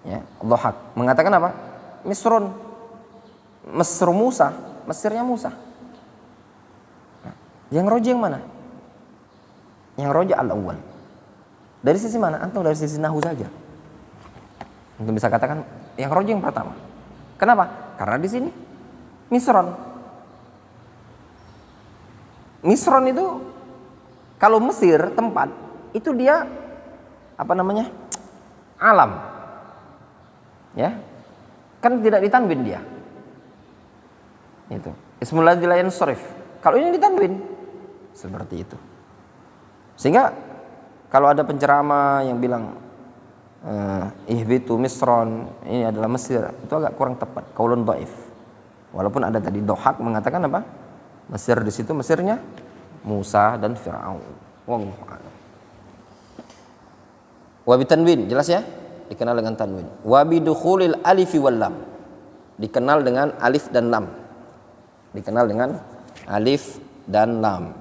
Ya, Dhahak mengatakan apa? Misrun, Mesr Musa, Mesirnya Musa. Nah, yang roji yang mana? Yang roji al-awwal. Dari sisi mana? Antum dari sisi nahu saja. Antum bisa katakan yang roji yang pertama. Kenapa? Karena di sini Misron. Misron itu kalau Mesir tempat itu dia apa namanya? Alam. Ya. Kan tidak ditanwin dia. Itu. Ismul ladzi la yansharif. Kalau ini ditanwin seperti itu. Sehingga kalau ada penceramah yang bilang ihbitu Misron, ini adalah Mesir, itu agak kurang tepat, qaulun dhaif. Walaupun ada tadi Dhahak mengatakan apa? Mesir di situ Mesirnya Musa dan Fir'aun. Wallahu a'lam. Wa bitanwin, jelas ya? Dikenal dengan tanwin. Wa bidukhulil alif wal lam. Dikenal dengan alif dan lam. Dikenal dengan alif dan lam.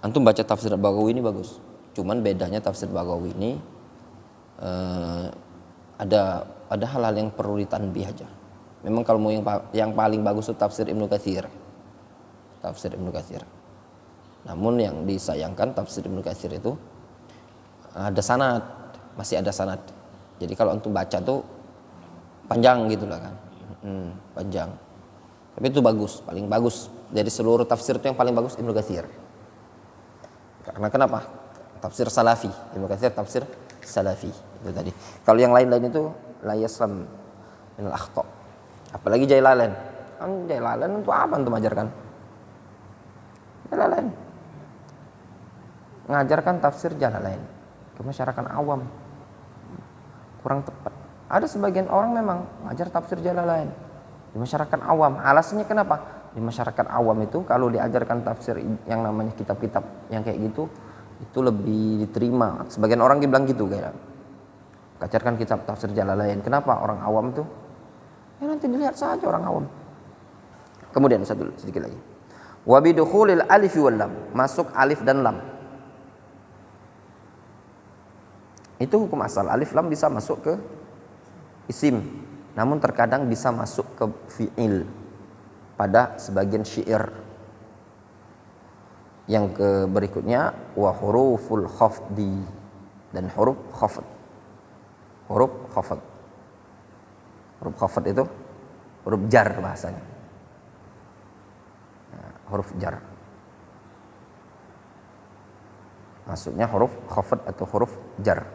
Antum baca tafsir Baghawi ini bagus. Cuman bedanya tafsir Baghawi ini ada hal-hal yang perlu ditanbih aja. Memang kalau mau yang paling bagus itu tafsir Ibnu Katsir. Tafsir Ibnu Katsir. Namun yang disayangkan tafsir Ibnu Katsir itu ada sanad, masih ada sanad. Jadi kalau antum baca tuh panjang gitu lah kan. Panjang. Tapi itu bagus, paling bagus dari seluruh tafsir itu yang paling bagus Ibnu Katsir. Karena kenapa? Tafsir salafi. Ibnu Katsir tafsir salafi itu tadi. Kalau yang lain-lain itu la yaslam minal akhta. Apalagi Jailalain. Jailalain itu apa antum ajarkan? Jailalain. Ngajarkan tafsir Jalalain ke masyarakat awam. Kurang tepat. Ada sebagian orang memang ngajar tafsir Jalalain di masyarakat awam. Alasannya kenapa? Di masyarakat awam itu kalau diajarkan tafsir yang namanya kitab-kitab yang kayak gitu itu lebih diterima. Sebagian orang bilang gitu kayak ajarkan kitab tafsir Jalalain. Kenapa orang awam tuh? Ya nanti dilihat saja orang awam. Kemudian sedikit lagi. Wa bidukhulil alif wal lam, masuk alif dan lam. Itu hukum asal. Alif lam bisa masuk ke isim, namun terkadang bisa masuk ke fi'il pada sebagian syair. Yang ke berikutnya wa huruful khafdi dan huruf khafd. Huruf khafd. Huruf khafd itu huruf jar bahasanya. Nah, huruf jar. Maksudnya huruf khafd atau huruf jar.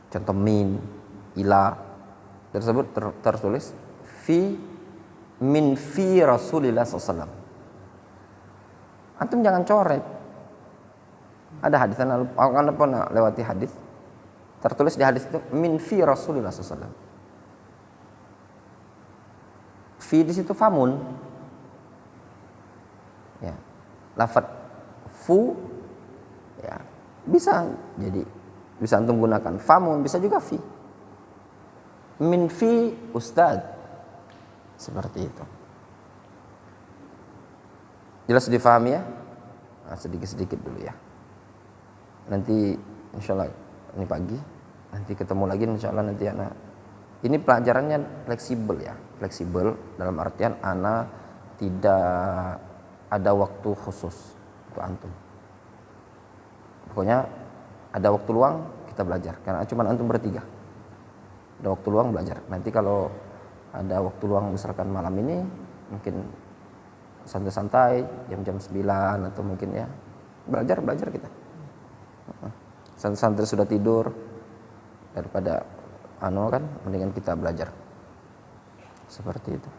Contoh min, ila tersebut tertulis min fi Rasulillah SAW. Antum jangan coret. Ada hadis, anda pernah lewati hadis tertulis di hadis itu min fi Rasulillah SAW. Fi di situ famun. Ya. Lafaz fu ya bisa jadi bisa antum gunakan famun, bisa juga fi. Min fi ustad. Seperti itu. Jelas difahami ya? Nah, sedikit-sedikit dulu ya. Nanti insyaallah ini pagi, nanti ketemu lagi insyaallah nanti anak. Ini pelajarannya fleksibel ya, fleksibel dalam artian anak tidak ada waktu khusus untuk antum. Pokoknya ada waktu luang kita belajar karena cuma antum bertiga. Ada waktu luang belajar. Nanti kalau ada waktu luang misalkan malam ini mungkin santai-santai jam-jam 9 atau mungkin ya belajar kita. Santai-santai sudah tidur daripada kan mendingan kita belajar. Seperti itu.